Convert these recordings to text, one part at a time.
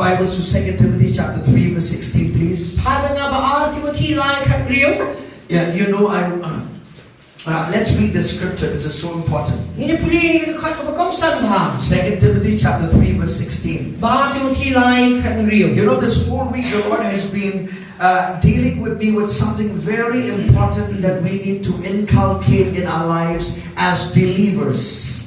Bibles to 2 Timothy chapter 3 verse 16, please. Yeah, you know, let's read the scripture. This is so important. 2 Timothy chapter 3 verse 16. You know, this whole week the Lord has been dealing with me with something very important that we need to inculcate in our lives as believers.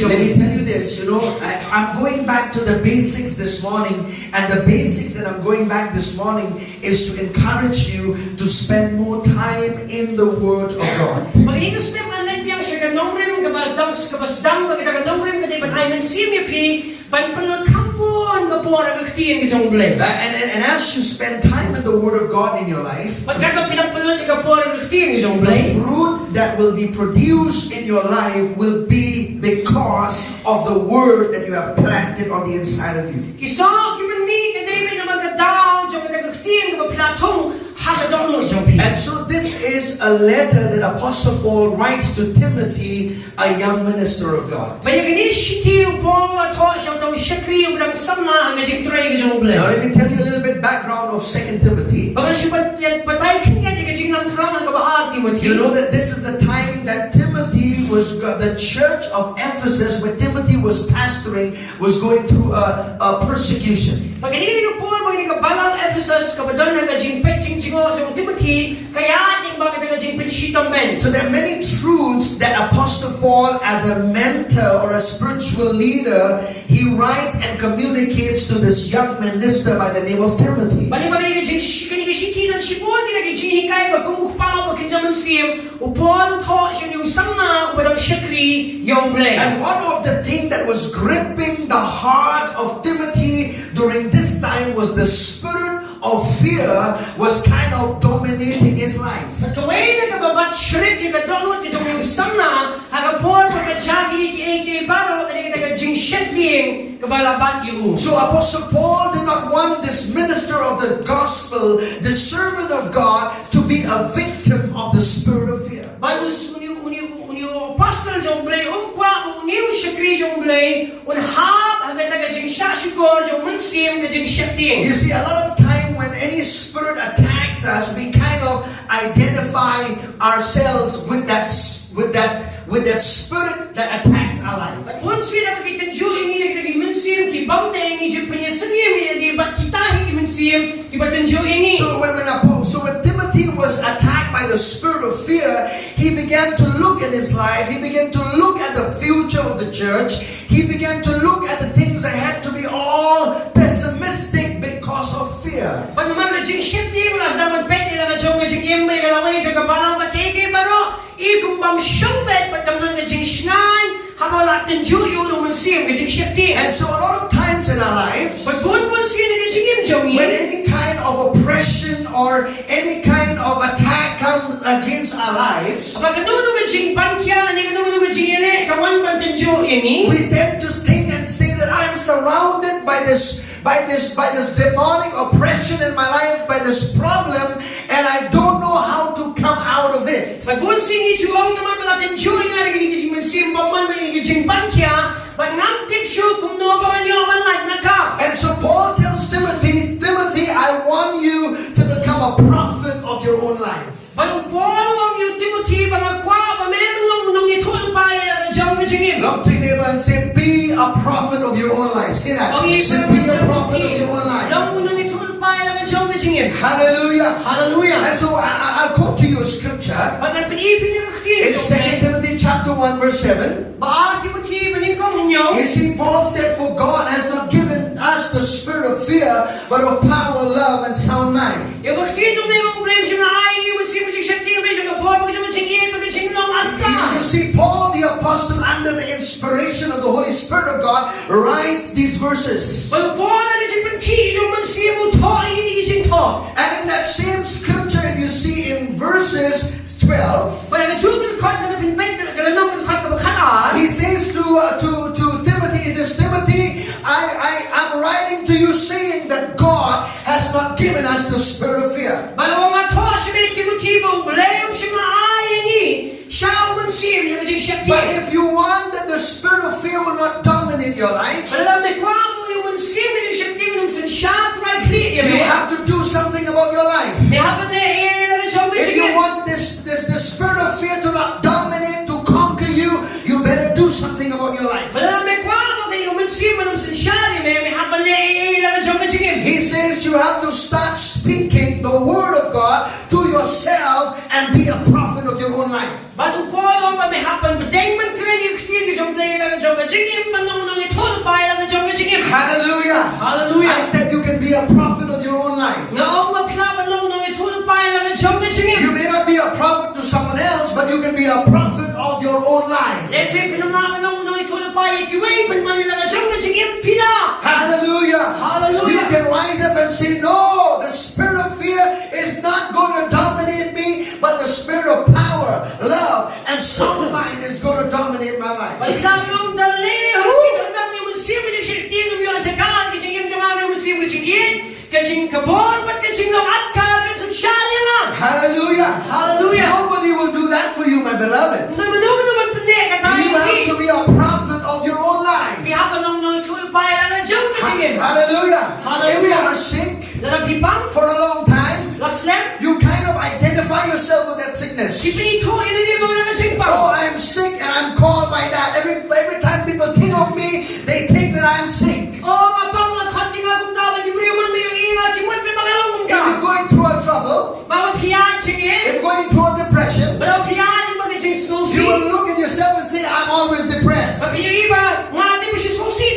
Let me tell you this, you know, I'm going back to the basics this morning, and the basics that I'm going back this morning is to encourage you to spend more time in the Word of God. And as you spend time in the Word of God in your life, the fruit that will be produced in your life will be because of the Word that you have planted on the inside of you. And so this is a letter that Apostle Paul writes to Timothy, a young minister of God. Now let me tell you a little bit background of 2 Timothy. You know that this is the time that Timothy was, the church of Ephesus where Timothy was pastoring, was going through a persecution. So there are many truths that Apostle Paul, as a mentor or a spiritual leader, he writes and communicates to this young minister by the name of Timothy. And one of the things that was gripping the heart of Timothy during this time was the spirit of fear was kind of dominating his life. So Apostle Paul did not want this minister of the gospel, the servant of God, to be a victim of the spirit of fear. You see, a lot of time when any spirit attacks us, we kind of identify ourselves with that spirit that attacks our life. So when Timothy was attacked by the spirit of fear, he began to look at his life, he began to look at the future of the church, he began to look at the things that had to be all pessimistic because of fear. And so a lot of times in our lives, when any kind of oppression or any kind of attack comes against our lives, we tend to think and say that I'm surrounded by this demonic oppression in my life, by this problem, and I don't know how to come out of it. And so Paul tells Timothy, I want you to become a prophet of your own life. Look to your neighbor and say, be a prophet of your own life. Say that. Say, be a prophet of your own life. Hallelujah. Hallelujah. And so I'll quote to you a scripture. It's 2 Timothy chapter 1 verse 7. You see, Paul said, for God has not given us the spirit of fear, but of power, love, and sound mind. You see, Paul the apostle, under the inspiration of the Holy Spirit of God, writes these verses. And in that same scripture, you see in verses 12, he says to Timothy, he says, Timothy, I'm writing to you saying that God has not given us the spirit of fear. not dominate your life. You have to do something about your life. If you want this spirit of fear to not dominate, to conquer you, you better do something about your life. He says you have to start speaking the word of God to yourself and be a prophet of your own life. Hallelujah. Hallelujah. I said you can be a prophet of your own life. You may not be a prophet to someone else, but you can be a prophet of your own life. Hallelujah. Hallelujah. You can rise up and say, no, the spirit of fear is not going to dominate me, but the spirit of power, love, and sound mind is going to dominate my life. Hallelujah. Hallelujah. Nobody will do that for you, my beloved. You have to be a prophet of your own life. Hallelujah. If you are sick for a long time, you kind of identify yourself with that sickness. Oh, I am sick and I'm called by that. Every time people think of me, they think that I am sick. If you're going through a trouble, if you're going through a depression, you will look at yourself and say, I'm always depressed.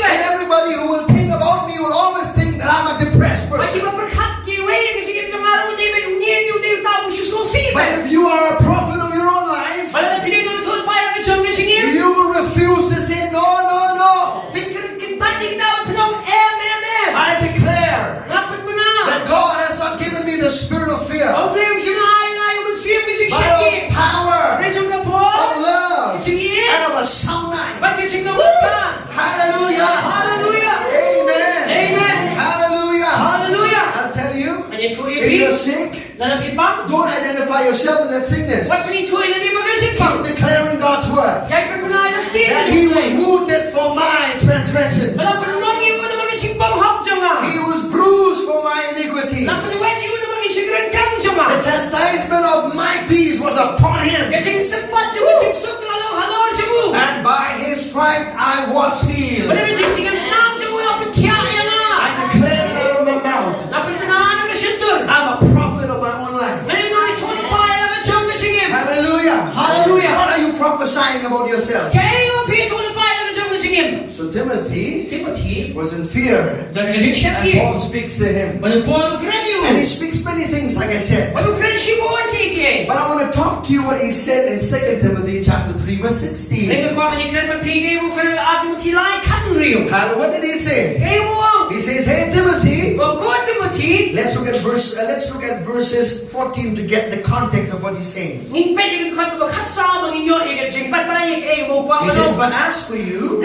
And everybody who will think about me will always think that I'm a depressed person. But if you are a prophet of your own life, you will refuse to say, no, no, no. I declare that God has not given me the spirit of fear, but of power, of love, and of a sound mind. Hallelujah. Hallelujah. Amen. Amen. Hallelujah. Hallelujah. I'll tell you, if you're sick, don't identify yourself in that sickness. Keep declaring God's word. That He was wounded for my transgressions. He was bruised for my iniquities. The chastisement of my peace was upon Him. And by His stripes I was healed. I declare it out of my mouth. I'm a prophet of my own life. Hallelujah. Hallelujah. What are you prophesying about yourself? So Timothy was in fear. And Paul speaks to him. And he speaks many things, like I said. But I want to talk to you what he said in 2 Timothy chapter 3 verse 16. What did he say? He says, hey Timothy, let's look at verses 14 to get the context of what he's saying. He says, but as for you,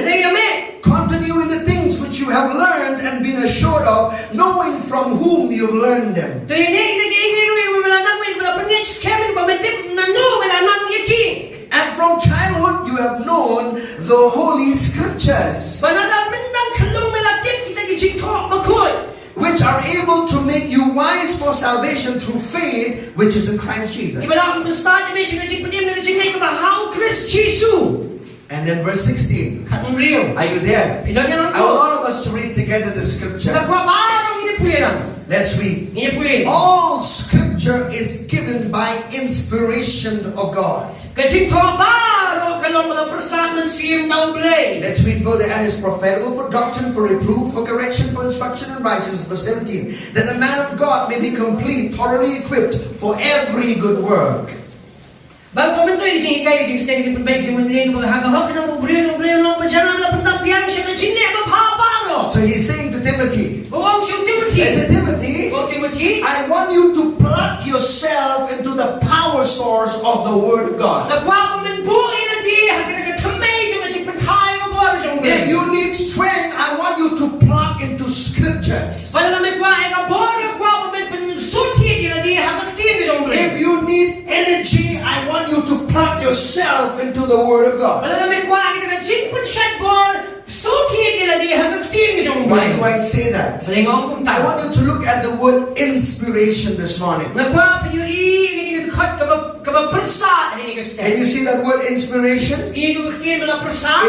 continue in the things which you have learned and been assured of, knowing from whom you've learned them. And from childhood you have known the Holy Scriptures, which are able to make you wise for salvation through faith, which is in Christ Jesus. And then verse 16. Are you there? I want all of us to read together the scripture. Let's read. All scripture is given by inspiration of God. Let's read further. And is profitable for doctrine, for reproof, for correction, for instruction in righteousness. Verse 17. That the man of God may be complete, thoroughly equipped for every good work. So he's saying to Timothy, I said, Timothy, I want you to plug yourself into the power source of the Word of God. If you need strength, I want you to plug into scriptures. If you need energy, I want you to plug yourself into the Word of God. Why do I say that? I want you to look at the word inspiration this morning. Can you see that word inspiration?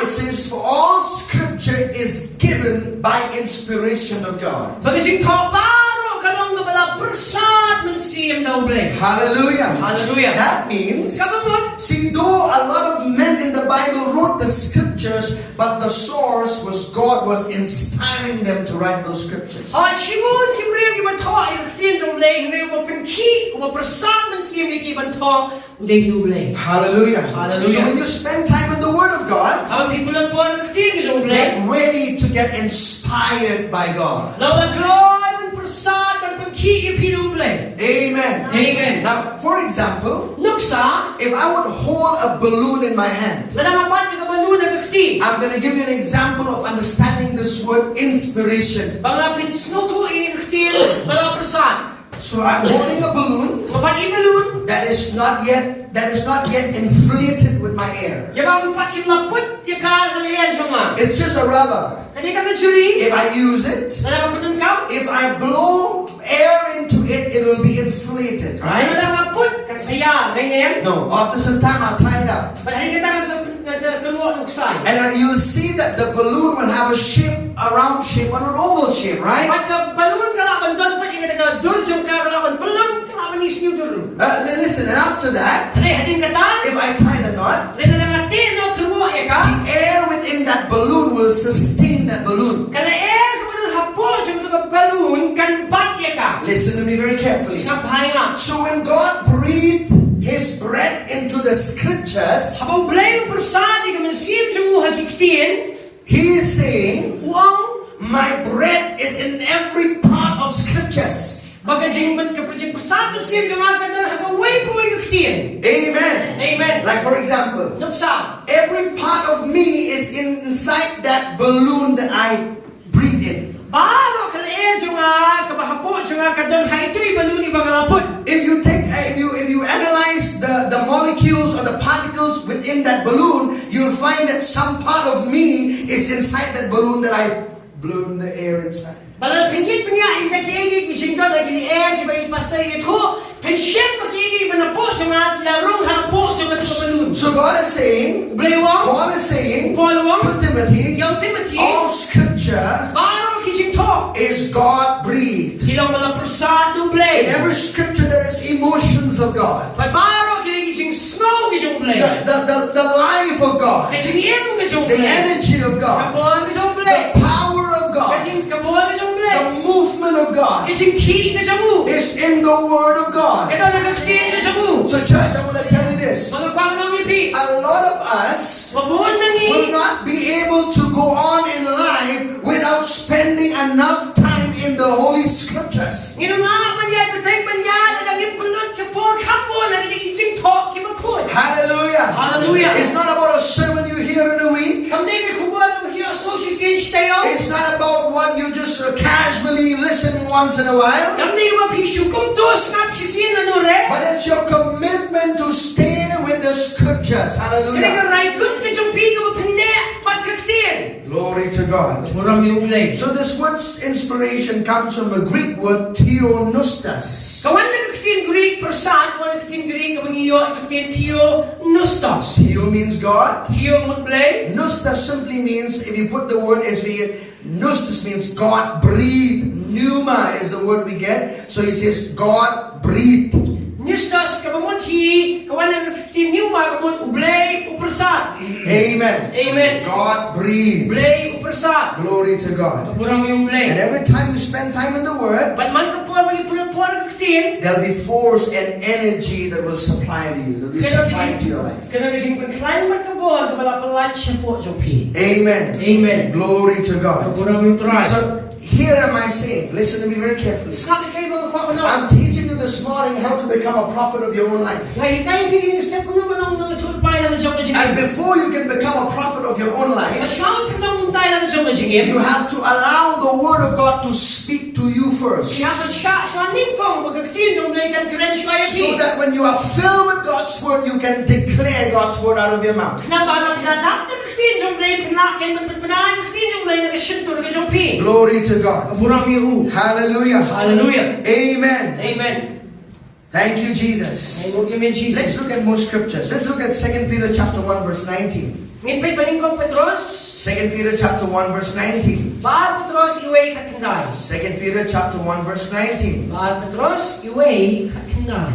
It says, for all scripture is given by inspiration of God. Hallelujah. Hallelujah. That means, see, though a lot of men in the Bible wrote the scriptures, but the source was God was inspiring them to write those scriptures. Hallelujah. Hallelujah. So when you spend time in the Word of God, get ready to get inspired by God. Amen. Amen. Now, for example, if I would hold a balloon in my hand, I'm going to give you an example of understanding this word inspiration. So I'm holding a balloon that is not yet inflated with my air. It's just a rubber. If I use it, if I blow air into it, it will be inflated, right? No, after some time I'll tie it up. And you'll see that the balloon will have a shape, a round shape, or an oval shape, right? Listen, and after that, if I tie the knot, the air within that balloon will sustain that balloon. Listen to me very carefully. So when God breathed His breath into the scriptures, He is saying, my breath is in every part of scriptures. Amen. Amen. Like for example, every part of me is inside that balloon that I breathe in. If you analyze the molecules or the particles within that balloon, you'll find that some part of me is inside that balloon that I blew the air inside. So God is saying, Paul is saying to Timothy, all scripture is God breathed. In every scripture there is emotions of God, the life of God, the energy of God, the power of God, the movement of God is in the Word of God. So church, I want to tell you this. A lot of us will not be able to go on in life without spending enough time in the Holy Scriptures. Hallelujah. Hallelujah. It's not about a sermon you hear in a week. It's not about what you just casually listen once in a while. But it's your commitment to stay with the scriptures. Hallelujah. Glory to God. So this word's inspiration comes from a Greek word theonostas. Theo means God. Nostas simply means, if you put the word as nostas means God breathed. Pneuma is the word we get. So he says God breathed. Amen. Amen. God breathes. Glory to God. And every time you spend time in the Word, there'll be force and energy that will supply to you. That will be supplied to your life. Amen. Amen. Glory to God. So here am I saying, listen to me very carefully. I'm teaching you this morning how to become a prophet of your own life. And before you can become a prophet of your own life, you have to allow the Word of God to speak to you first. So that when you are filled with God's Word, you can declare God's Word out of your mouth. Glory to God. Hallelujah. Hallelujah. Amen. Amen. Thank you, Jesus. Let's look at more scriptures. Let's look at 2 Peter chapter 1 verse 19. 2 Peter chapter 1 verse 19. 2 Peter chapter 1 verse 19.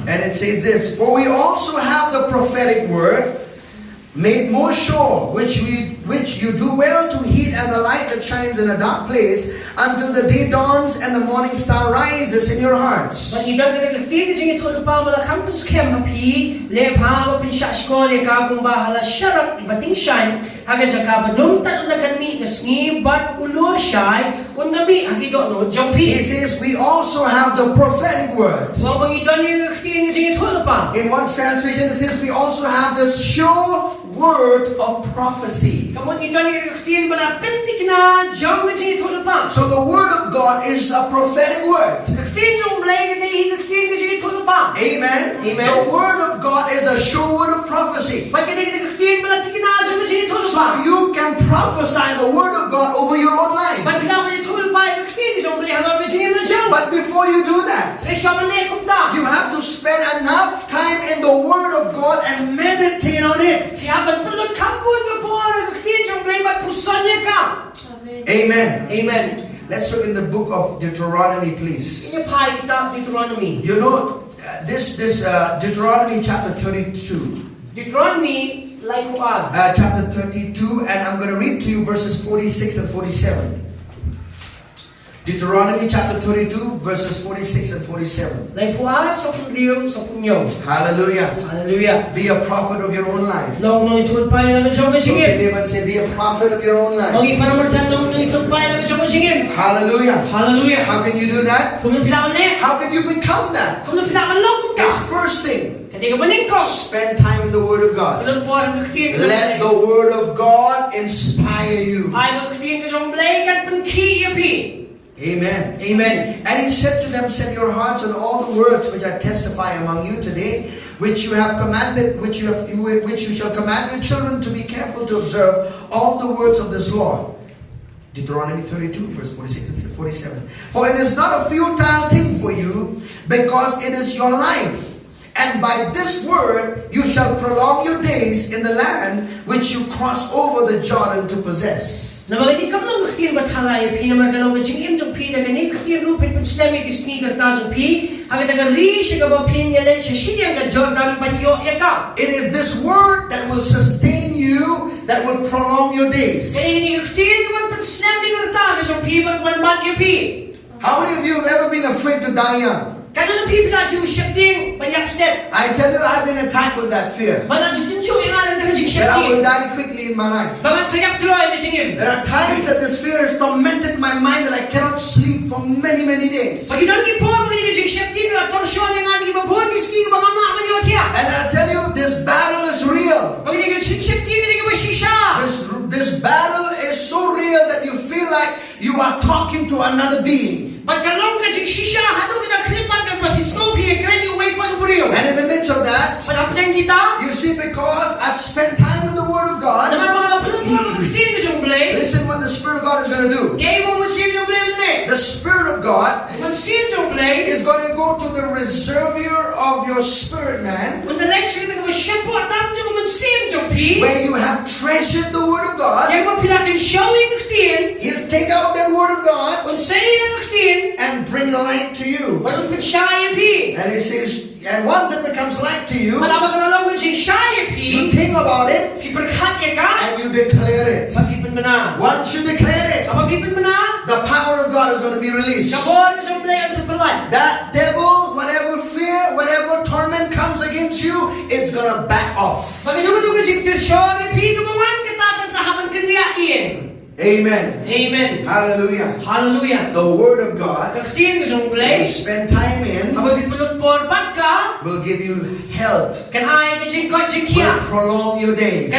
And it says this, for we also have the prophetic word made more sure, which you do well to heed as a light that shines in a dark place until the day dawns and the morning star rises in your hearts. He says we also have the prophetic word. In one translation it says we also have the sure word of prophecy. So the word of God is a prophetic word. Amen. The word of God is a sure word of prophecy. So you can prophesy the word of God over your own life. But before you do that, you have to spend enough time in the word of God and meditate on it. Amen. Amen. Let's look in the book of Deuteronomy, please. You know, this Deuteronomy chapter 32. Deuteronomy chapter 32, and I'm going to read to you verses 46 and 47. Deuteronomy chapter 32, verses 46 and 47. Hallelujah. Hallelujah. Be a prophet of your own life. Look Say, be a prophet of your own life. Hallelujah. Hallelujah. How can you do that? How can you become that? It's first thing. Spend time in the Word of God. Let the Word of God inspire you. Amen. Amen. And he said to them, set your hearts on all the words which I testify among you today, which you have commanded, which you shall command your children to be careful to observe all the words of this law. Deuteronomy 32, verse 46 and 47. For it is not a futile thing for you, because it is your life. And by this word you shall prolong your days in the land which you cross over the Jordan to possess. Now, when you come to the Bathala, you know, the Jim to Peter, and if you look at Slammy, the sneaker Tajan P, I got a reach about opinion and she and Jordan, but your account. It is this word that will sustain you, that will prolong your days. How many of you have ever been afraid to die young? I tell you, I've been attacked with that fear. That I will die quickly in my life. There are times that this fear has tormented my mind that I cannot sleep for many, many days. And I tell you, this battle is real. This battle is so real that you feel like you are talking to another being. And in the midst of that, you see, because I've spent time in the Word of God, listen what the Spirit of God is going to do. The Spirit of God is going to go to the reservoir of your spirit, man, where you have treasured the Word of God. He'll take out that Word of God and bring light to you. And he says, and once it becomes light to you, you think about it and you declare it. Once you declare it, the power of God is going to be released. That devil, whatever fear, whatever torment comes against you, it's going to back off. Amen. Amen. Hallelujah. Hallelujah. The Word of God, you spend time in, will give you health, will prolong your days.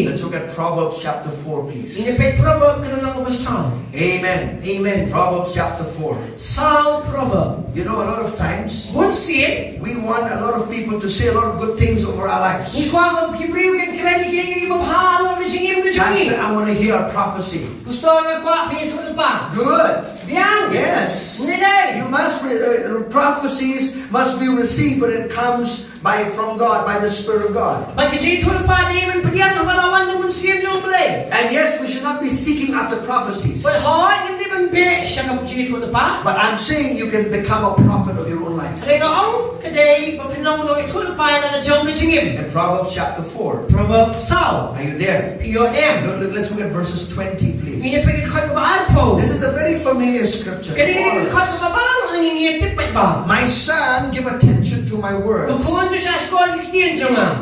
Let's look at Proverbs chapter 4, please. Amen. Amen. Proverbs chapter 4. You know, a lot of times, we want a lot of people to say a lot of good things over our lives. Pastor, I want to hear a prophecy. Good. Yes. You must prophecies must be received, but it comes from God, by the Spirit of God. And yes, we should not be seeking after prophecies. But I'm saying you can become a prophet of your own life. In Proverbs chapter 4. Are you there? Let's look at verses 20, please. This is a very familiar scripture. My son, give attention to my words.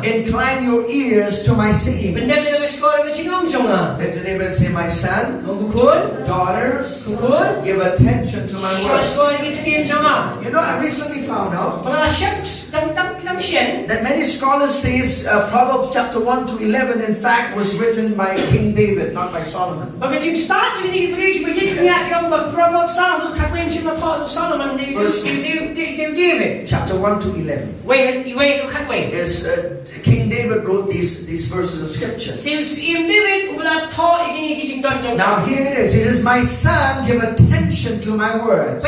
Incline your ears to my sayings. Let the neighbor say, my son, daughters, give attention to my words. You know, I recently found out that many scholars say Proverbs chapter 1 to 11 in fact was written by King David, not by Solomon. Chapter 1 to 11. Is King David wrote these verses of scriptures. Now here it is. He says, my son, give attention to my words.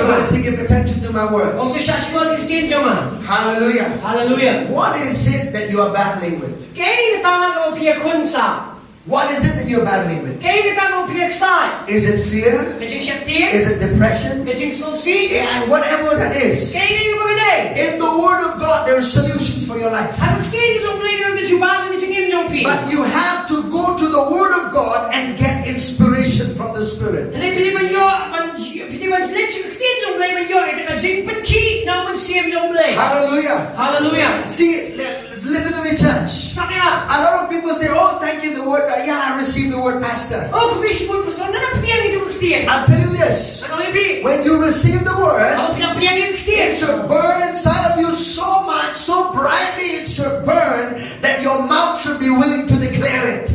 What does he give attention to my words? Hallelujah. Hallelujah. What is it that you are battling with? What is it that you're battling with? Is it fear? Is it depression? And whatever that is. In the Word of God, there are solutions for your life. But you have to go to the Word of God and get inspiration from the Spirit. Hallelujah. Hallelujah. See, listen to me, church. A lot of people say, oh, thank you, the Word. Yeah, I received the Word, Pastor. I'll tell you this. When you receive the Word, it should burn inside of you so much, so brightly it should burn that your mouth should be willing to declare it.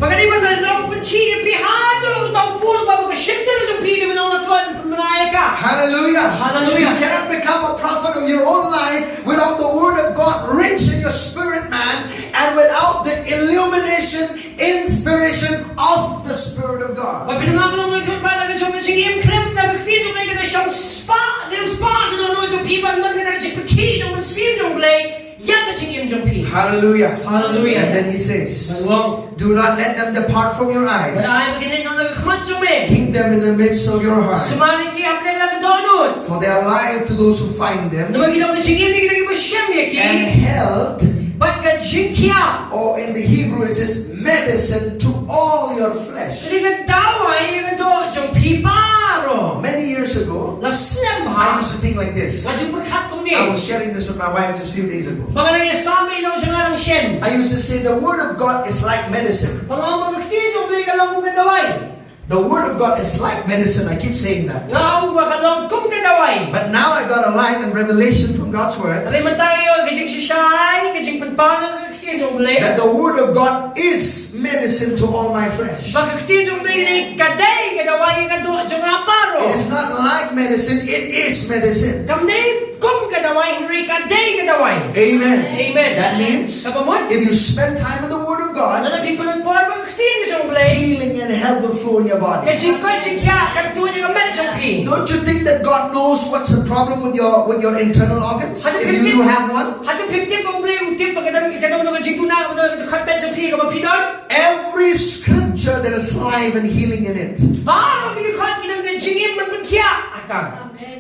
Hallelujah. Hallelujah. You cannot become a prophet of your own life without the Word of God rich in your spirit, man, and without the illumination, inspiration of the Spirit of God. Hallelujah. Hallelujah. And then he says, do not let them depart from your eyes. Keep them in the midst of your heart. For they are life to those who find them, and health, or in the Hebrew it says medicine to all your flesh. Many years ago, I used to think like this. I was sharing this with my wife just a few days ago. I used to say the Word of God is like medicine. The Word of God is like medicine. I keep saying that. But now I got a line in Revelation from God's Word that the Word of God is medicine to all my flesh. It is not like medicine, it is medicine. Amen. Amen. That means if you spend time in the Word of God, healing and health will flow in your body. Don't you think that God knows what's the problem with your internal organs? If you do have one. Every scripture there is life and healing in it.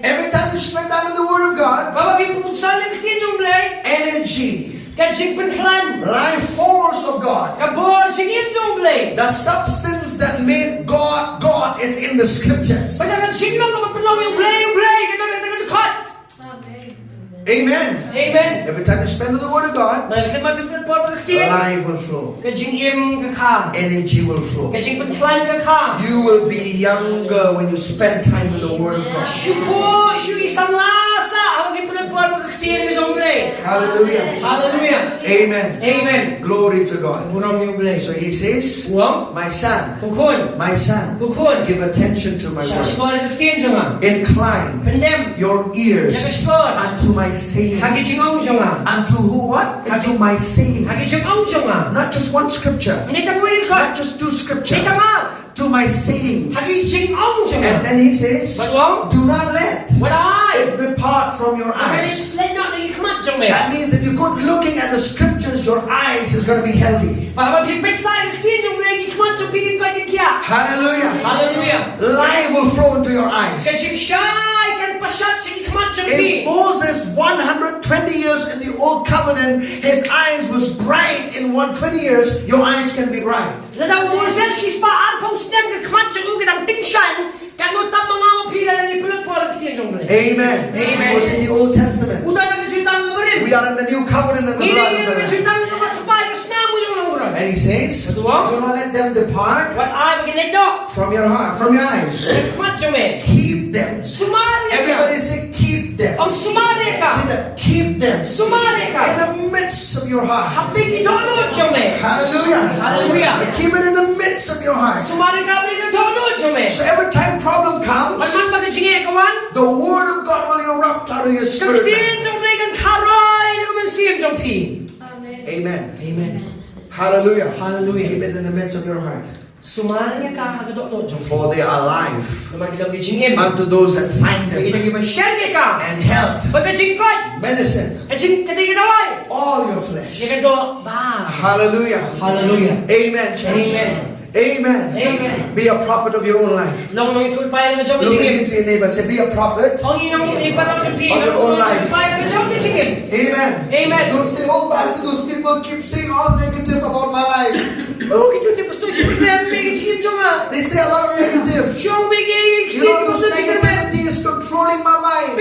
Every time you spend time in the Word of God, energy, life force of God, the substance that made God God is in the scriptures. Amen. Amen. Every time you spend on the Word of God, life will flow. Energy will flow. You will be younger when you spend time in the Word of God. Hallelujah. Hallelujah. Amen. Amen. Glory to God. So he says, my son, give attention to my words. Incline your ears unto my sayings. Unto who what? Unto my sayings. Not just one scripture. Not just two scriptures. To my sayings. And then he says, do not let it depart from your eyes. That means if you go looking at the scriptures, your eyes is going to be healthy. Hallelujah. Hallelujah. Life will flow into your eyes. If Moses 120 years in the old covenant, his eyes was bright. In 120 years, your eyes can be bright. Amen. Amen. It was in the Old Testament. We are in the new covenant in the blood of the Lamb. And he says, do not let them depart from your heart, from your eyes. Keep them. Everybody say, keep them. Say that, keep them in the midst of your heart. Hallelujah. Hallelujah. Keep it in the midst of your heart. So every time problem comes, the word of God will erupt out of your spirit. Amen. Amen. Hallelujah. Hallelujah. Keep it in the midst of your heart. For they are life unto those that find them, and health, medicine, all your flesh. Hallelujah. Hallelujah. Amen. Amen. Amen. Amen. Be a prophet of your own life. Look into your neighbor. Say, be a prophet of your own life. Amen. Amen. Don't say, oh, pastor, those people keep saying all negative about my life. They say a lot of negative. You know, those negativity is controlling my mind.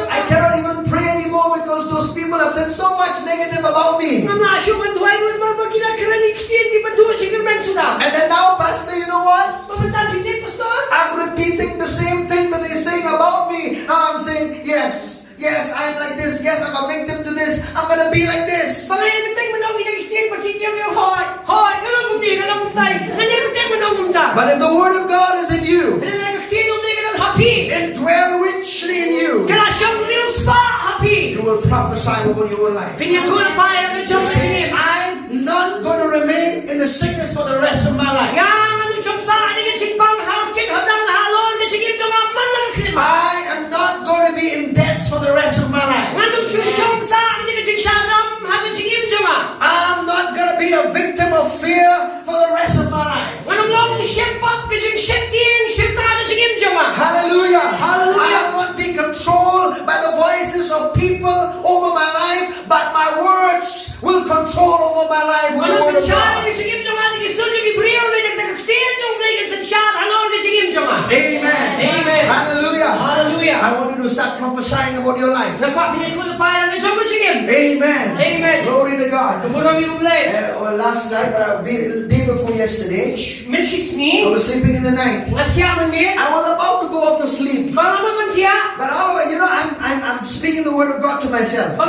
I cannot even pray anymore because those people have said so much negative about me. And then now, pastor, you know what? I'm repeating the same thing that they're saying about me. Now I'm saying, yes, I'm like this. Yes, I'm a victim to this. I'm going to be like this. But if the word of God is in you, and dwell richly in you, you will prophesy over your life. Say, I'm not going to remain in the sickness for the rest of my life. I am not going to be in debt for the rest of my life. I'm not going to be a victim of fear for the rest of my life. Hallelujah. Hallelujah. I will not be controlled by the voices of people over my life, but my words will control over my life with the word of God. Amen. Amen. Hallelujah. Hallelujah. I want you to start prophesying about your life. Amen. Amen. Glory to God. Last night, day before yesterday, I was sleeping in the night. I was about to go off to sleep. But all the way, I'm speaking the word of God to myself. From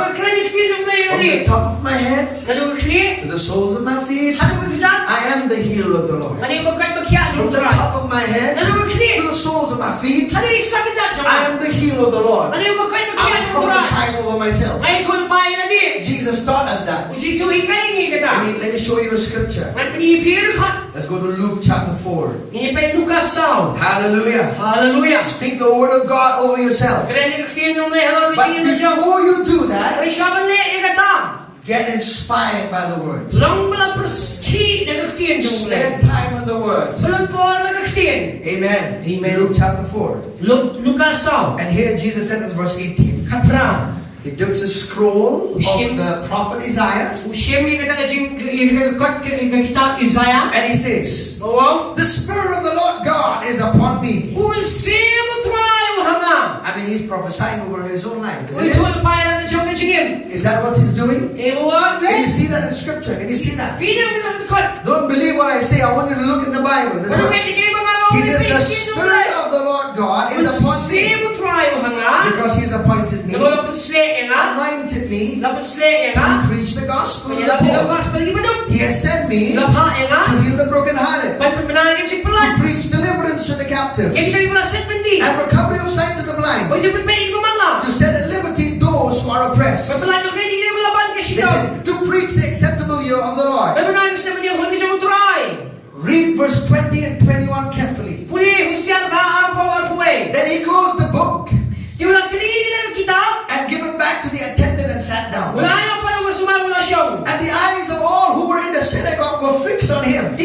the top of my head to the soles of my feet, I am the healer of the Lord. From the top of my head to the soles of my feet, I am the healer of the Lord. I'm prophesying over myself. Jesus taught us that. Let me show you a scripture. Let's go to Luke chapter 4. Hallelujah. Hallelujah. Speak the word of God over yourself. But before you do that, get inspired by the word. Spend time in the word. Amen. Amen. Luke chapter 4. And here Jesus said in verse 18. He took the scroll of the prophet Isaiah. And he says, the Spirit of the Lord God is upon me. I mean, he's prophesying over his own life. Isn't it? Is that what he's doing? Can you see that in scripture? Can you see that? Don't believe what I say. I want you to look in the Bible. Listen. He says, the Spirit of the Lord God is upon me. Because He has appointed me, anointed me to preach the gospel to the poor. He has sent me to heal the brokenhearted, to preach deliverance to the captives, and recovery of sight to the blind, to set at liberty those who are oppressed. Listen, to preach the acceptable year of the Lord. Read verse 20 and 21 carefully. Then he closed the book and gave it back to the attendant and sat down. And the eyes of all who were in the synagogue were fixed on him.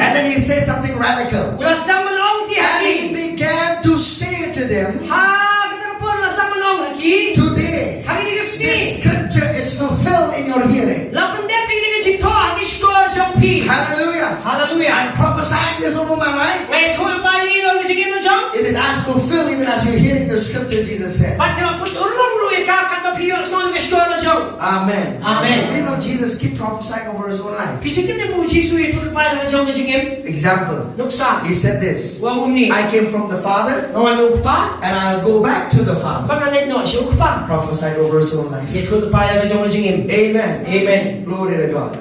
And then he says something radical. And he began to say to them, today, this scripture is fulfilled in your hearing. Hallelujah. I'm prophesying this over my life. It is as fulfilled even as you're hearing the scripture, Jesus said. Amen. You know, Jesus keep prophesying over his own life. Example. He said this. I came from the Father and I'll go back to the Father. Prophesied over his own life. Amen. Glory to God.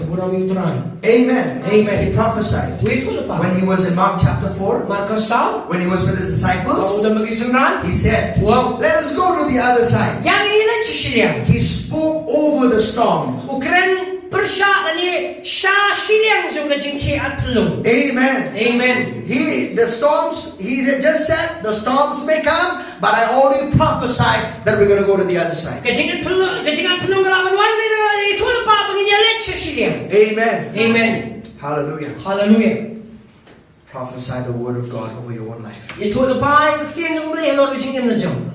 Amen. He prophesied. When he was in Mark chapter 4, when he was with his disciples, he said, let us go to the other side. He spoke over the storm. Amen. He just said the storms may come, but I already prophesied that we're going to go to the other side. Amen. Hallelujah. Prophesy the word of God over your own life.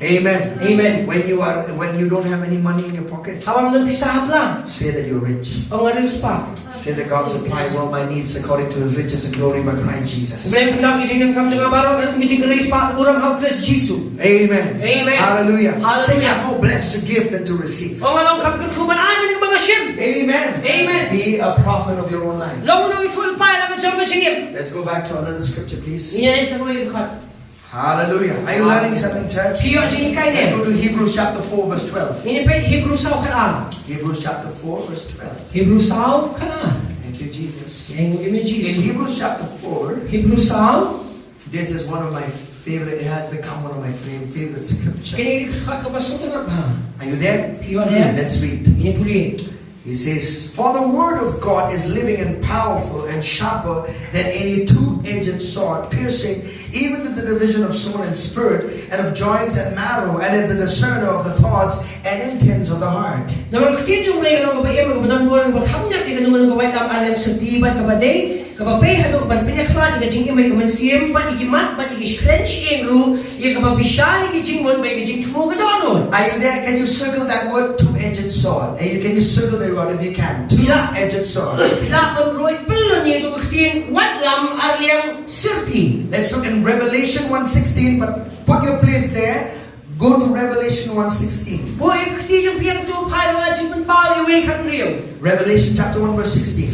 Amen. When you don't have any money in your pocket, say that you're rich. Say that God supplies all my needs according to His riches and glory by Christ Jesus. Amen. Hallelujah. Say, I'm more blessed to give than to receive. Amen. Be a prophet of your own life. Let's go back to another scripture, please. Hallelujah. Are you learning something, church? Let's go to Hebrews chapter 4, verse 12. Hebrews chapter 4, verse 12. Thank you, Jesus. In Hebrews chapter 4, this is one of my favorite, it has become one of my favorite scriptures. Are you there? Let's read. He says, for the word of God is living and powerful and sharper than any two-edged sword, piercing even to the division of soul and spirit, and of joints and marrow, and is a discerner of the thoughts and intents of the heart. Are you there? Can you circle that word, two-edged sword? Can you circle that word if you can? Two-edged sword. Let's look in Revelation 1:16, but put your place there. Go to Revelation 1:16. Revelation chapter 1 verse 16.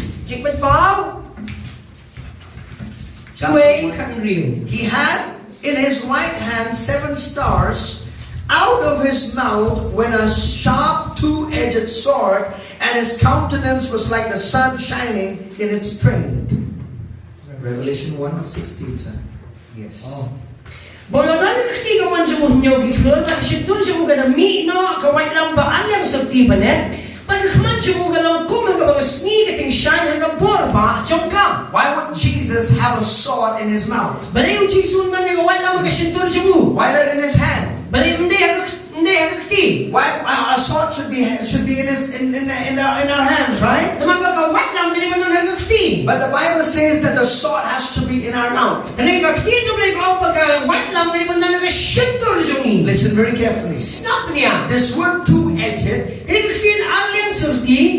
He had in his right hand 7 stars. Out of his mouth went a sharp two-edged sword, and his countenance was like the sun shining in its strength. Revelation 1:16, sir. Yes. Why would Jesus have a sword in his mouth? Why not in his hand? Why a sword should be in our hands, right? But the Bible says that the sword has to be in our mouth. Listen very carefully. This word two-edged,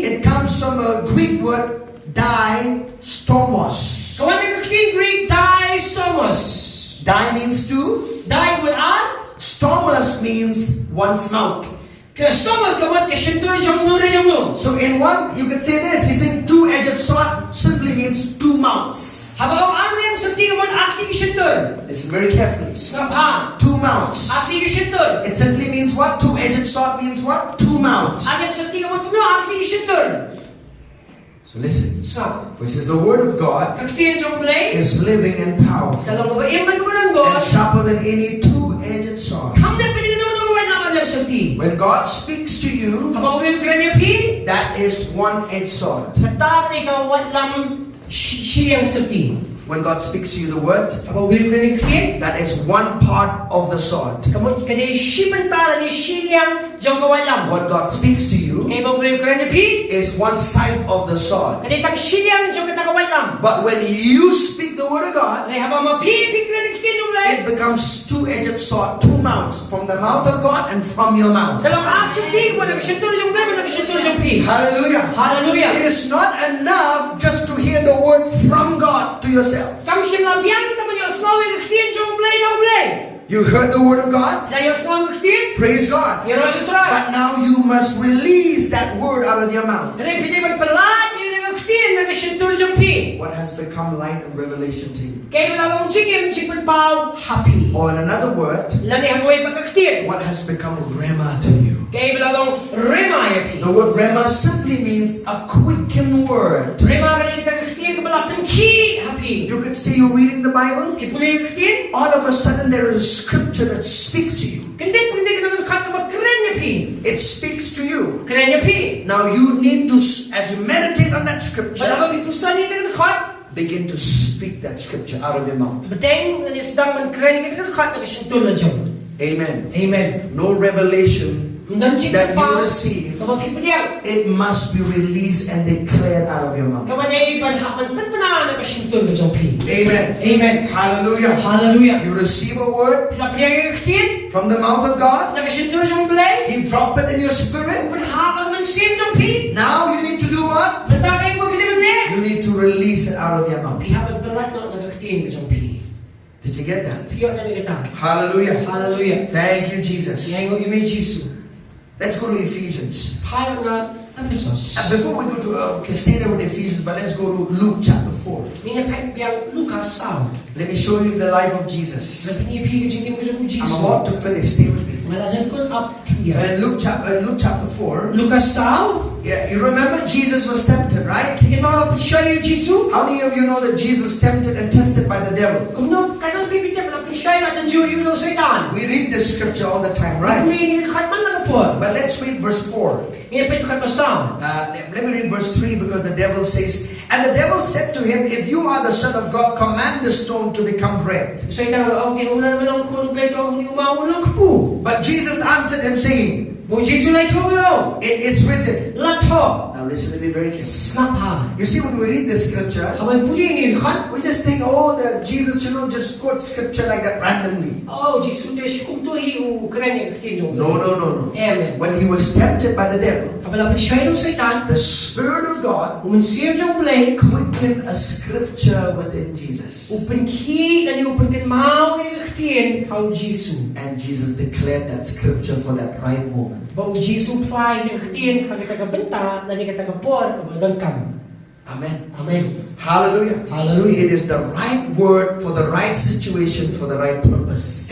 it comes from a Greek word di-stomos. Di means two. Stomos means one's mouth. So in one, you can say this. He said two-edged sword simply means two mounts. Listen very carefully. Two mounts. It simply means what? Two-edged sword means what? Two mounts. So listen. For it says the word of God is living and powerful and sharper than any two-edged sword. When God speaks to you, that is one-edged sword. When God speaks to you the word, that is one part of the sword. What God speaks to you is one side of the sword. But when you speak the word of God, it becomes two-edged sword, two mounts, from the mouth of God and from your mouth. Hallelujah. Hallelujah. It is not enough just to hear the word from God to yourself. You heard the word of God? Praise God. But now you must release that word out of your mouth. What has become light and revelation to you? Or in another word, what has become rhema to you? The word rhema simply means a quickened word. You can see you reading the Bible. All of a sudden there is a scripture that speaks to you. It speaks to you. Now you need to, as you meditate on that scripture, begin to speak that scripture out of your mouth. Amen. Amen. No revelation that you receive, it must be released and declared out of your mouth. Amen. Amen. Hallelujah. Hallelujah. You receive a word from the mouth of God. He dropped it in your spirit. Now you need to do what? You need to release it out of your mouth. Did you get that? Hallelujah. Hallelujah. Thank you, Jesus. Let's go to Ephesians. And before we go to, stay there with Ephesians, but let's go to Luke chapter 4. Let me show you the life of Jesus. I'm about to finish. Stay with me. Luke chapter 4. Yeah, you remember Jesus was tempted, right? How many of you know that Jesus was tempted and tested by the devil? We read this scripture all the time, right? But let's read verse 4. Let me read verse 3, because the devil says, and the devil said to him, if you are the Son of God, command the stone to become bread. But Jesus answered him saying, it is written. Now listen to me very carefully. You see, when we read this scripture, we just think, oh, that Jesus, just quote scripture like that randomly. No. When he was tempted by the devil, the Spirit of God quickened a scripture within Jesus. And Jesus declared that scripture for that right moment. Amen. Amen. Hallelujah. Hallelujah. It is the right word for the right situation, for the right purpose.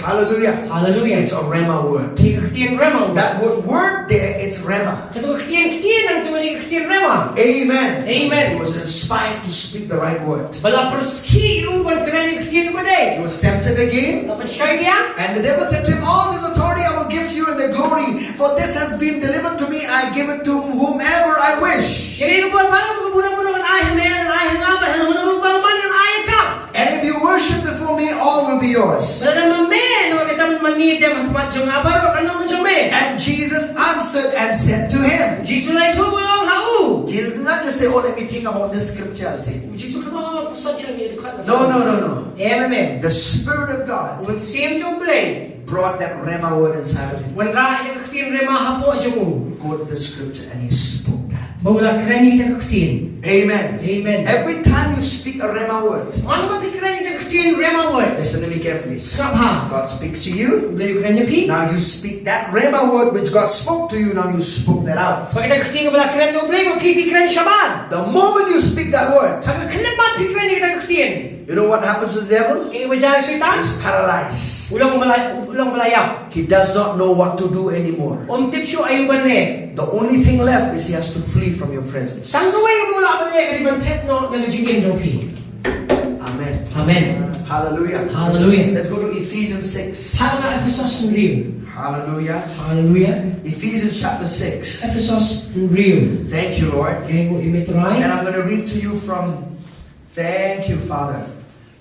Hallelujah. Hallelujah. It's a rhema word. That word there, it's rhema. Amen. Amen. He was inspired to speak the right word. He was tempted again. And the devil said to him, all this authority I will give you in the glory, for this has been delivered to me. I give it to whomever I wish. And if you worship before me, all will be yours. And Jesus answered and said to him. Jesus did not just say, oh, let me think about this scripture. No. The Spirit of God brought that rhema word inside of him. Quote the scripture and he spoke that. Baula kreni ta ktin. Amen. Amen. Every time you speak a rema word, Ano ba kreni ta ktin rema word? listen to me carefully. Sabha. God speaks to you. Blay kreni pi. Now you speak that rema word which God spoke to you. Now you spoke that out. Pagka ktin bala kreni blay mo pi kreni shaban. The moment you speak that word, Pagka klimat pi kreni ta ktin. you know what happens to the devil? Kaya wajah setan. He's paralyzed. Ulang malayap. He does not know what to do anymore. Tipsyo ayuban ne. The only thing left is he has to flee from your presence. Tanggaway mo wala ba ne kaniban tekno na nagsigin jopi. Amen. Amen. Hallelujah. Hallelujah. Let's go to Ephesians 6. Para Ephesus Rio. Hallelujah. Hallelujah. Ephesians chapter 6. Ephesus Rio. Thank you, Lord. Kaya mo imitry. And I'm going to read to you from, thank you, Father.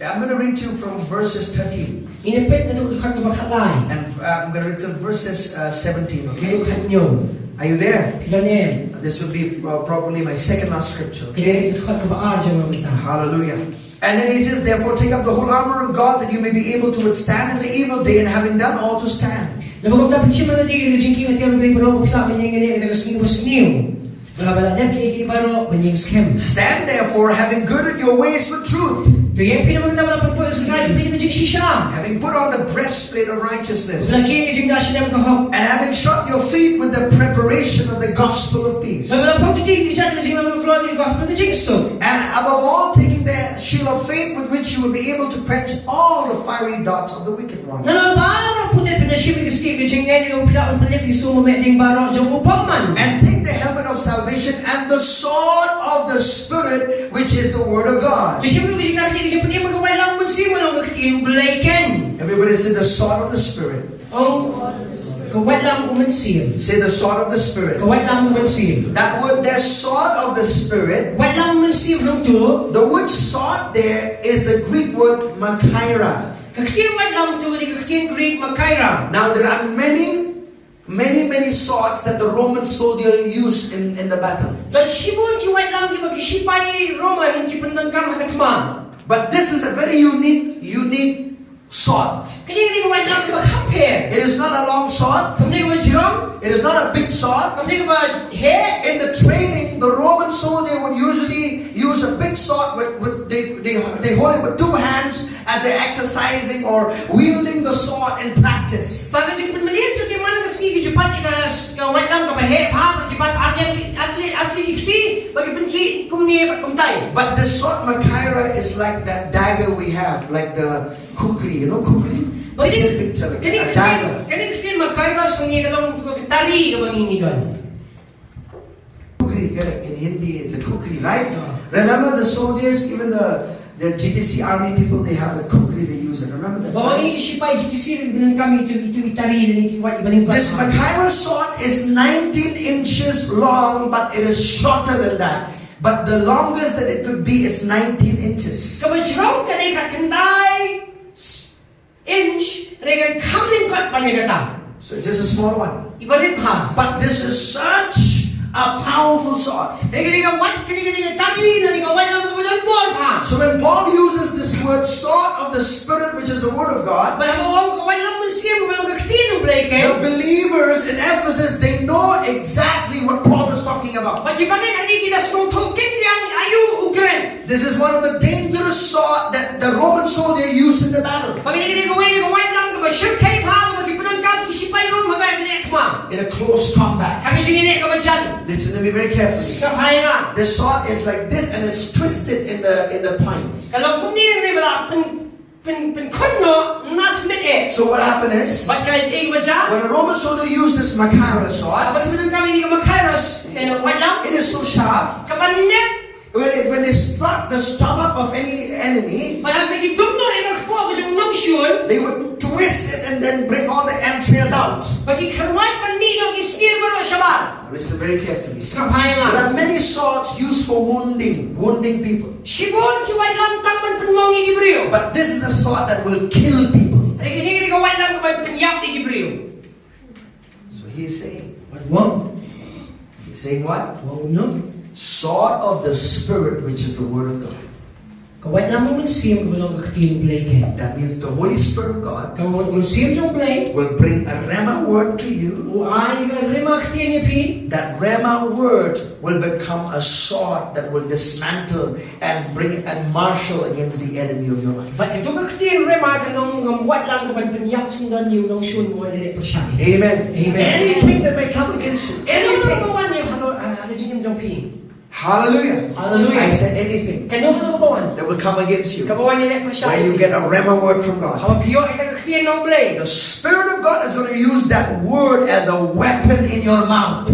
I'm going to read to you from verses 13. Inipit na tukat na bakalay. And I'm going to read to verses 17, okay? Tukat nyo. Are you there? Pilanem. This will be probably my second last scripture, okay? Kaya tukat ka ba arja mamita. Hallelujah. And then he says, therefore take up the whole armor of God that you may be able to withstand in the evil day, and having done all to stand. Labagok na pinsi man na di rinjing at yung may baro pila kanyang ngini at nagasniw. Malabaladem kaya ikibaro manyang skem. Stand therefore, having girded your waist with truth, Tuyang pinamagdam na pagpuyo sa gadyo pinamaging sisya. having put on the breastplate of righteousness, Lagi yung dashi ng kahok. and having shod your feet with the preparation of the gospel of peace. Nagala po hindi dyan na dyan ng klon ng gospel na jingso. And above all, taking the shield of faith with which you will be able to quench all the fiery darts of the wicked one. Nalabara po tayo pinashimig iski kajing ngayon yung pila ang palit iso mameding baro dyan upaman. And take the helmet of salvation and the sword of the Spirit, which is the word of God. Everybody Say the sword of the Spirit. Say the sword of the Spirit. That word there, sword of the Spirit. The word sword there is the Greek word makaira. Now there are many swords that the Roman soldier used in the battle. But this is a very unique sword. It is not a long sword. It is not a big sword. In the training, the Roman soldier would usually use a big sword. They hold it with two hands as they're exercising or wielding the sword in practice. But the sword makaira is like that dagger we have, like the kukri. You know kukri? Same picture, like a dagger. Kukri, in Hindi it's a kukri, right? Remember the soldiers, even the GTC army people, they have the kukri, they use it. Remember that size? This makaira sword is 19 inches long, but it is shorter than that. But the longest that it could be is 19 inches. So just a small one. But this is such a powerful sword. So when Paul uses this word sword of the Spirit, which is the word of God, the believers in Ephesus, they know exactly what Paul is talking about. This is one of the dangerous swords that the Roman soldier used in the battle. In a close combat. Listen to me very carefully. The sword is like this and it's twisted in the point. So what happened is, when a Roman soldier used this makaira sword, it is so sharp. When they struck the stomach of any enemy, they would twist it and then bring all the entrails out. Listen very carefully. There are many swords used for wounding people. But this is a sword that will kill people. So he's saying, He's saying what? Sword of the Spirit, which is the word of God. Kawat lang mo mansim ko lang kakatino blake. That means the Holy Spirit of God Kamu mansim yung blake. will bring a rhema word to you. Ay ka rima kakatino pi. That rhema word will become a sword that will dismantle and bring and marshal against the enemy of your life. But ito kakatino rima ka nung ngamwat lang kapan panyak sundan yung nung shun mo nila persya. Amen. Amen. Anything that may come against you. Anything. Anything. Anything. Hallelujah. Hallelujah. I said anything that will come against you. When you get a rhema word from God, the Spirit of God is going to use that word as a weapon in your mouth.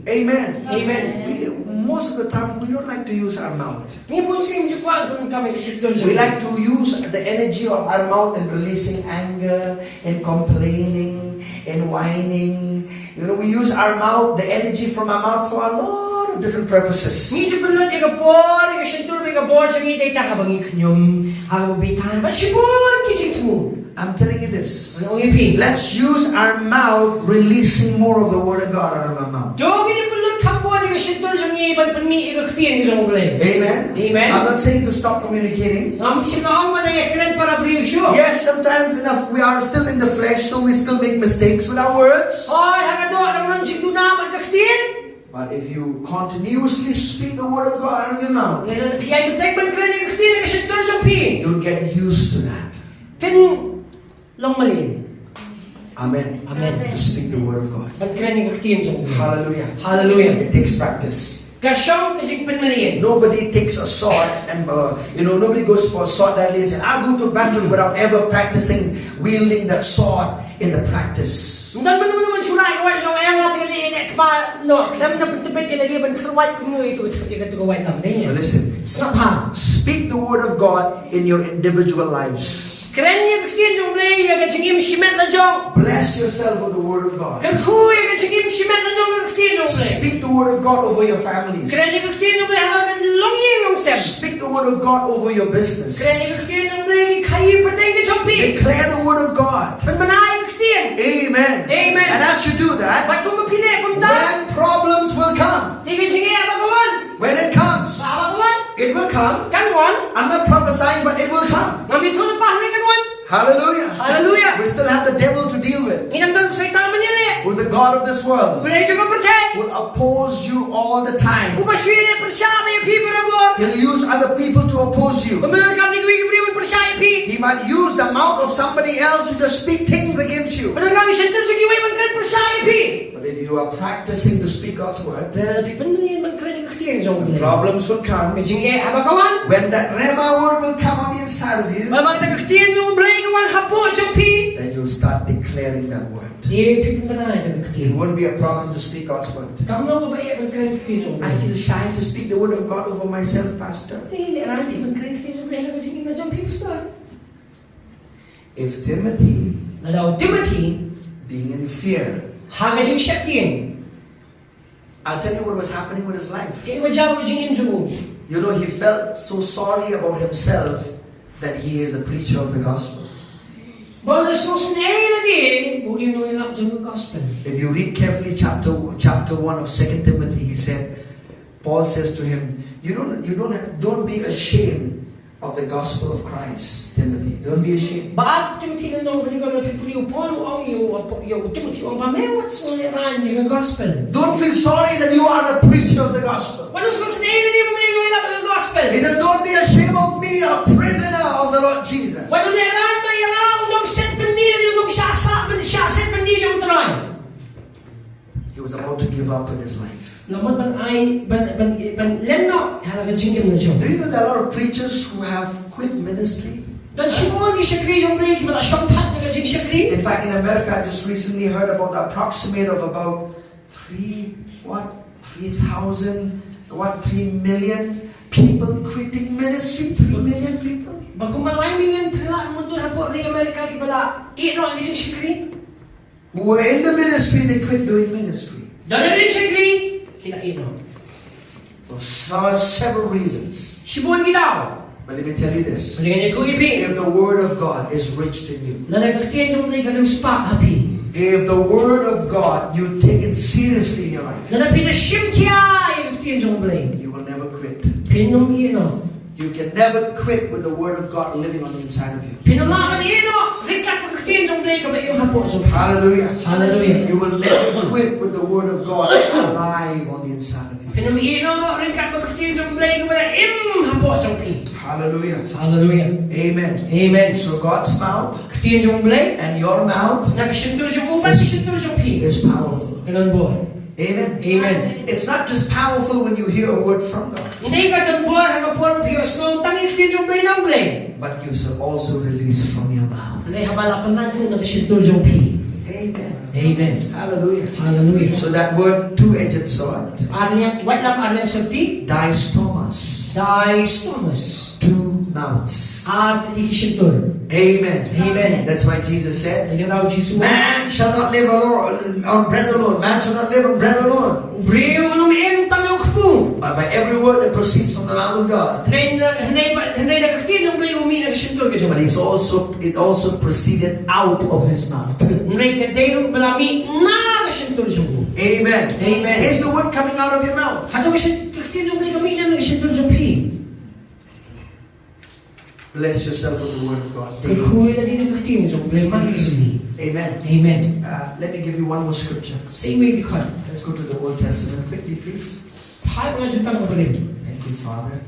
Amen. Amen. Most of the time, we don't like to use our mouth. We like to use the energy of our mouth in releasing anger, in complaining, in whining. You know, we use our mouth, the energy from our mouth for a lot of different purposes. I'm telling you this. Let's use our mouth releasing more of the Word of God out of our mouth. Amen. Amen. I'm not saying to stop communicating. Yes, sometimes enough we are still in the flesh, so we still make mistakes with our words. But if you continuously speak the Word of God out of your mouth, you'll get used to that. Amen. Amen. To speak the Word of God. Hallelujah. Hallelujah. It takes practice. Nobody Nobody takes a sword and nobody goes for a sword that lays and I'll go to battle without ever practicing wielding that sword in the practice. So listen. Speak the Word of God in your individual lives. Bless yourself with the Word of God. Speak the Word of God over your families. Speak the Word of God over your business. Declare the Word of God. Amen. Amen. And as you do that, when problems will come, when it comes, it will come. I'm not prophesying, but it will come. Hallelujah. Hallelujah. We still have the devil to deal with. Who's the God of this world. Will oppose you all the time. He'll use other people to oppose you. He might use the mouth of somebody else to just speak things against you. But if you are practicing to speak God's word, problems will come. When that rhema word will come on the inside of you, then you'll start declaring that word. It won't be a problem to speak God's word. I feel shy to speak the word of God over myself, Pastor. If Timothy, being in fear, I'll tell you what was happening with his life. You know, he felt so sorry about himself that he is a preacher of the gospel. If you read carefully chapter 1 of 2 Timothy, he said, Paul says to him, don't be ashamed of the gospel of Christ, Timothy. Don't be ashamed. Don't feel sorry that you are the preacher of the gospel. He said, don't be ashamed of me, a prisoner of the Lord Jesus. He was about to give up in his life. Do you know there are a lot of preachers who have quit ministry? In fact, in America, I just recently heard about the approximate of about 3 million people quitting ministry. 3 million people. Who were in the ministry, they quit doing ministry. For several reasons. But let me tell you this. If the word of God is rich in you, If the word of God, you take it seriously in your life, you will never quit. You can never quit with the word of God living on the inside of you. Hallelujah. Hallelujah. You will never quit with the word of God alive on the inside of you. Hallelujah. Hallelujah. Amen. Amen. So God's mouth and your mouth is powerful. Amen. Amen. It's not just powerful when you hear a word from God, but you shall also release from your mouth. Amen. Amen. Hallelujah. Hallelujah. So that word, two-edged sword, distomas. two mouths. Amen. Amen. That's why Jesus said, man shall not live on bread alone. Man shall not live on bread alone, but by every word that proceeds from the mouth of God. But it also proceeded out of his mouth. Amen. Amen. Is the word coming out of your mouth? Bless yourself with the word of God daily. Amen. Amen. Let me give you one more scripture. Let's go to the Old Testament quickly, please. Thank you, Father.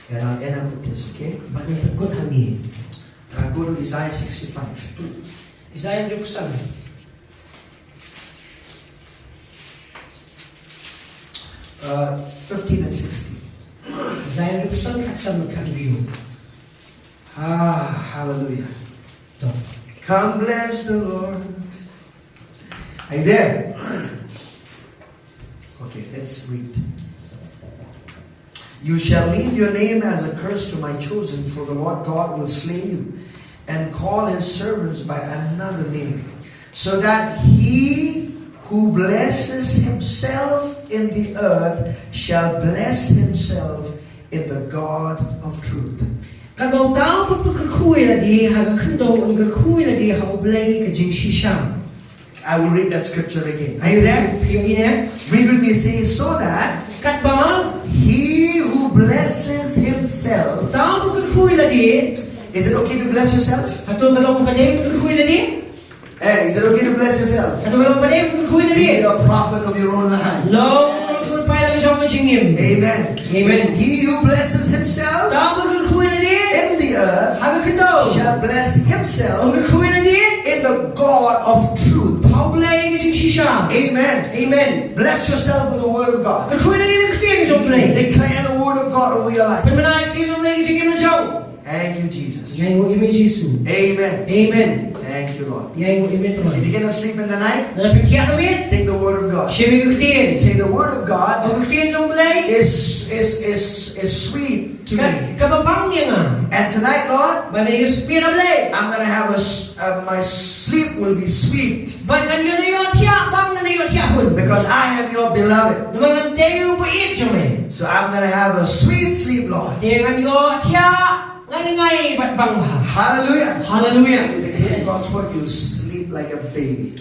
And I'll end up with this, okay? Go to Isaiah 65. 15 and 16. Hallelujah. Come bless the Lord. Are you there? Okay, let's read. You shall leave your name as a curse to my chosen, for the Lord God will slay you and call his servants by another name, so that he who blesses himself in the earth shall bless himself in the God of truth. I will read that scripture again. Are you there? Read with me. Say, so that he who blesses himself. Is it okay to bless yourself? Hey, is it okay to bless yourself? Be a prophet of your own life. Amen. Amen. He who blesses himself in the earth shall bless himself in the God of truth. Amen. Amen. Bless yourself with the word of God. Declare the word of God over your life. Thank you, Jesus. Amen. Amen. Thank you, Lord. If you cannot sleep in the night, take the word of God. Say the word of God is sweet to me. And tonight, Lord, I'm going to have my sleep will be sweet, because I am your beloved. So I'm going to have a sweet sleep, Lord. Hallelujah. Hallelujah. You declare God's word, you'll sleep like a baby.